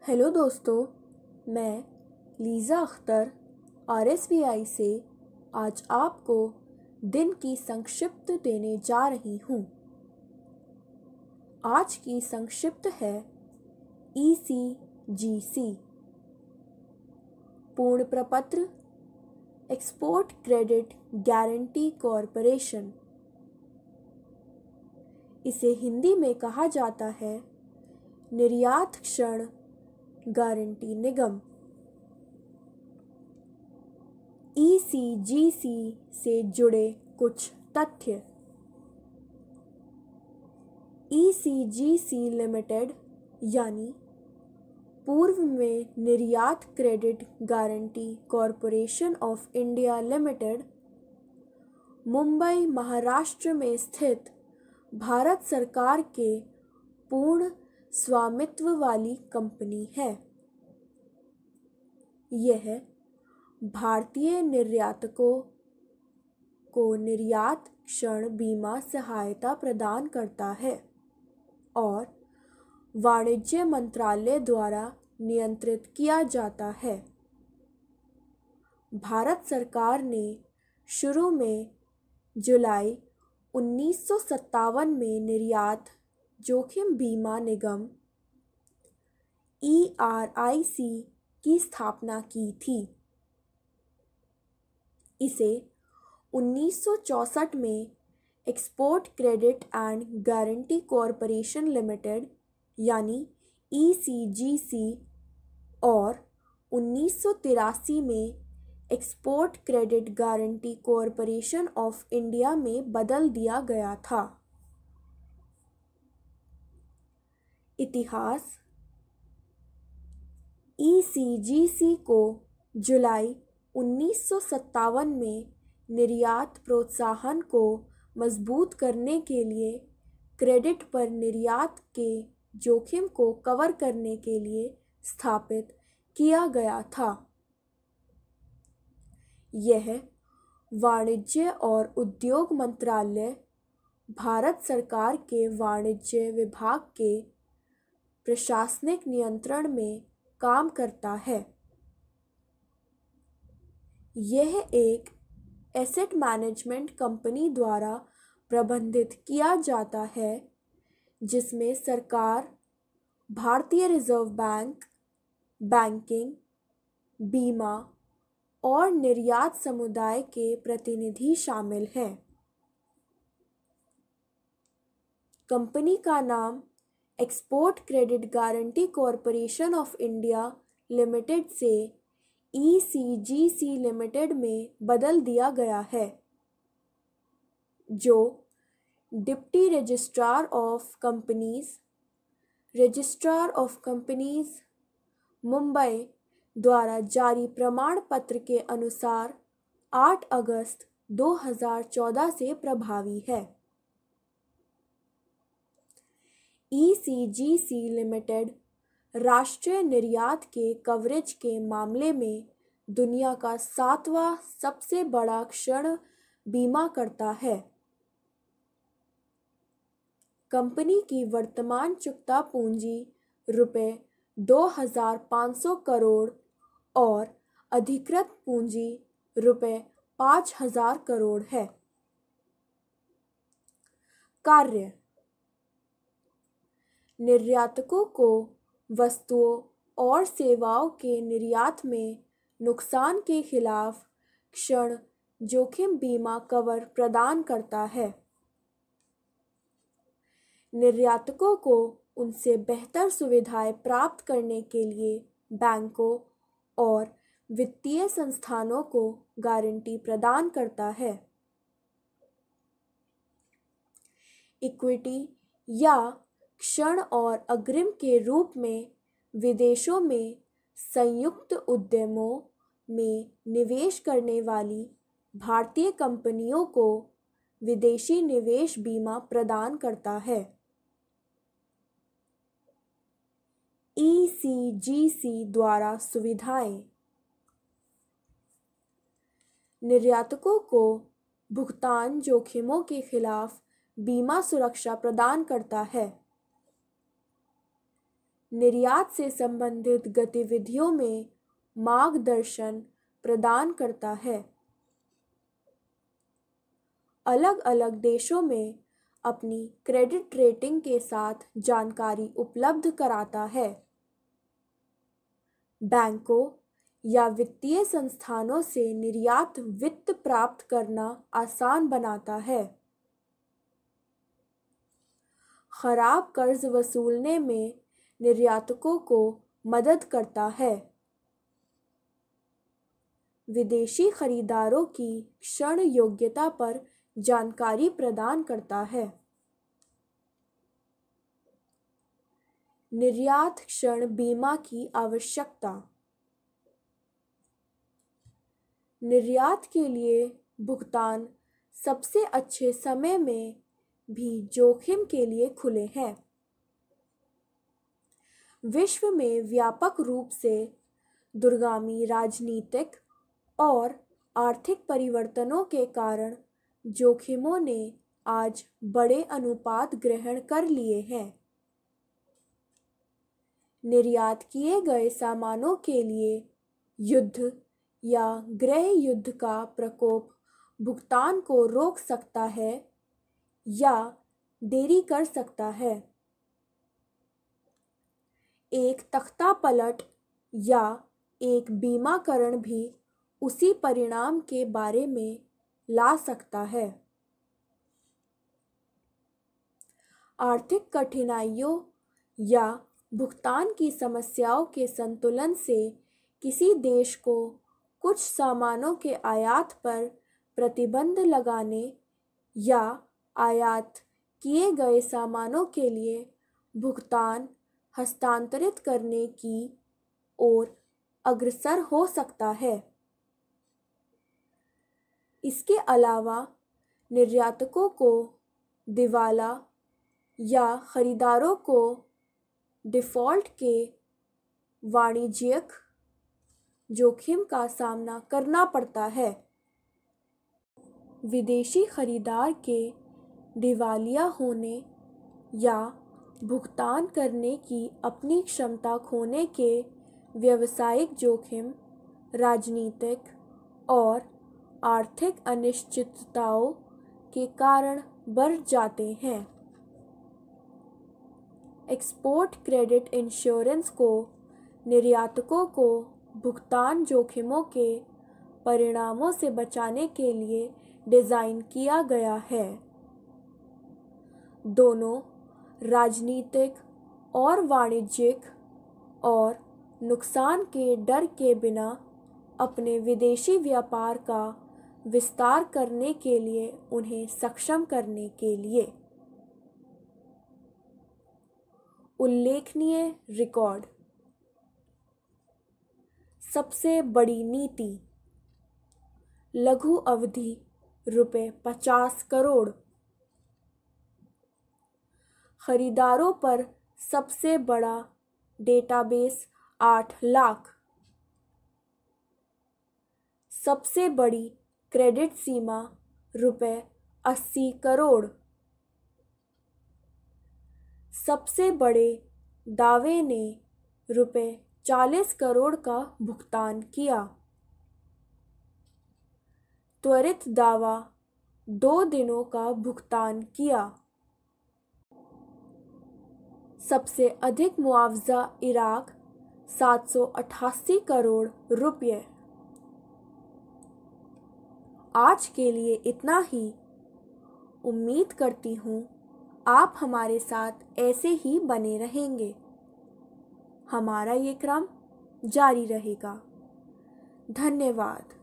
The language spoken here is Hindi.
हेलो दोस्तों, मैं लीज़ा अख्तर RSBI से आज आपको दिन की संक्षिप्त देने जा रही हूँ। आज की संक्षिप्त है ECGC। पूर्ण प्रपत्र एक्सपोर्ट क्रेडिट गारंटी कॉरपोरेशन। इसे हिंदी में कहा जाता है निर्यात ऋण गारंटी निगम। ECGC से जुड़े कुछ तथ्य। ECGC लिमिटेड यानी पूर्व में निर्यात credit guarantee corporation of India limited Mumbai Maharashtra में स्थित भारत सरकार के पूर्ण स्वामित्व वाली कंपनी है। यह भारतीय निर्यातकों को निर्यात ऋण बीमा सहायता प्रदान करता है और वाणिज्य मंत्रालय द्वारा नियंत्रित किया जाता है। भारत सरकार ने शुरू में जुलाई 1957 में निर्यात जोखिम बीमा निगम ERIC की स्थापना की थी। इसे 1964 में export credit and guarantee corporation limited यानी ECGC और 1983 में export credit guarantee corporation of India में बदल दिया गया था। इतिहास। ECGC को जुलाई 1957 में निर्यात प्रोत्साहन को मजबूत करने के लिए क्रेडिट पर निर्यात के जोखिम को कवर करने के लिए स्थापित किया गया था। यह वाणिज्य और उद्योग मंत्रालय, भारत सरकार के वाणिज्य विभाग के प्रशासनिक नियंत्रण में काम करता है। यह एक एसेट मैनेजमेंट कंपनी द्वारा प्रबंधित किया जाता है जिसमें सरकार, भारतीय रिजर्व बैंक, बैंकिंग, बीमा और निर्यात समुदाय के प्रतिनिधि शामिल हैं। कंपनी का नाम export credit guarantee corporation of India limited से ECGC लिमिटेड में बदल दिया गया है, जो deputy registrar of companies Mumbai द्वारा जारी प्रमाण पत्र के अनुसार 8 अगस्त 2014 से प्रभावी है। ECGC लिमिटेड राष्ट्रीय निर्यात के कवरेज के मामले में दुनिया का 7वां सबसे बड़ा ऋण बीमा करता है। कंपनी की वर्तमान चुकता पूंजी रुपये 2,500 करोड़ और अधिकृत पूंजी रुपये 5,000 करोड़ है। कार्य। निर्यातकों को वस्तुओं और सेवाओं के निर्यात में नुकसान के खिलाफ ऋण जोखिम बीमा कवर प्रदान करता है। निर्यातकों को उनसे बेहतर सुविधाएं प्राप्त करने के लिए बैंकों और वित्तीय संस्थानों को गारंटी प्रदान करता है। इक्विटी या ऋण और अग्रिम के रूप में विदेशों में संयुक्त उद्यमों में निवेश करने वाली भारतीय कंपनियों को विदेशी निवेश बीमा प्रदान करता है। ECGC द्वारा सुविधाएं। निर्यातकों को भुगतान जोखिमों के खिलाफ बीमा सुरक्षा प्रदान करता है। निर्यात से संबंधित गतिविधियों में मार्गदर्शन प्रदान करता है। अलग अलग देशों में अपनी क्रेडिट रेटिंग के साथ जानकारी उपलब्ध कराता है। बैंकों या वित्तीय संस्थानों से निर्यात वित्त प्राप्त करना आसान बनाता है। खराब कर्ज वसूलने में निर्यातकों को मदद करता है। विदेशी खरीदारों की ऋण योग्यता पर जानकारी प्रदान करता है। निर्यात ऋण बीमा की आवश्यकता। निर्यात के लिए भुगतान सबसे अच्छे समय में भी जोखिम के लिए खुले हैं। विश्व में व्यापक रूप से दूरगामी राजनीतिक और आर्थिक परिवर्तनों के कारण जोखिमों ने आज बड़े अनुपात ग्रहण कर लिए हैं। निर्यात किए गए सामानों के लिए युद्ध या गृह युद्ध का प्रकोप भुगतान को रोक सकता है या देरी कर सकता है। एक तख्ता पलट या एक बीमाकरण भी उसी परिणाम के बारे में ला सकता है। आर्थिक कठिनाइयों या भुगतान की समस्याओं के संतुलन से किसी देश को कुछ सामानों के आयात पर प्रतिबंध लगाने या आयात किए गए सामानों के लिए भुगतान हस्तांतरित करने की ओर अग्रसर हो सकता है। इसके अलावा निर्यातकों को दिवाला या खरीदारों को डिफ़ॉल्ट के वाणिज्यिक जोखिम का सामना करना पड़ता है। विदेशी खरीदार के दिवालिया होने या भुगतान करने की अपनी क्षमता खोने के व्यावसायिक जोखिम राजनीतिक और आर्थिक अनिश्चितताओं के कारण बढ़ जाते हैं। एक्सपोर्ट क्रेडिट इंश्योरेंस को निर्यातकों को भुगतान जोखिमों के परिणामों से बचाने के लिए डिज़ाइन किया गया है। दोनों राजनीतिक और वाणिज्यिक और नुकसान के डर के बिना अपने विदेशी व्यापार का विस्तार करने के लिए उन्हें सक्षम करने के लिए। उल्लेखनीय रिकॉर्ड। सबसे बड़ी नीति लघु अवधि ₹50 करोड़। खरीदारों पर सबसे बड़ा डेटाबेस 8 लाख। सबसे बड़ी क्रेडिट सीमा ₹80 करोड़। सबसे बड़े दावे ने ₹40 करोड़ का भुगतान किया। त्वरित दावा 2 दिनों का भुगतान किया। सबसे अधिक मुआवजा इराक ₹788 करोड़। आज के लिए इतना ही। उम्मीद करती हूँ आप हमारे साथ ऐसे ही बने रहेंगे। हमारा ये क्रम जारी रहेगा। धन्यवाद।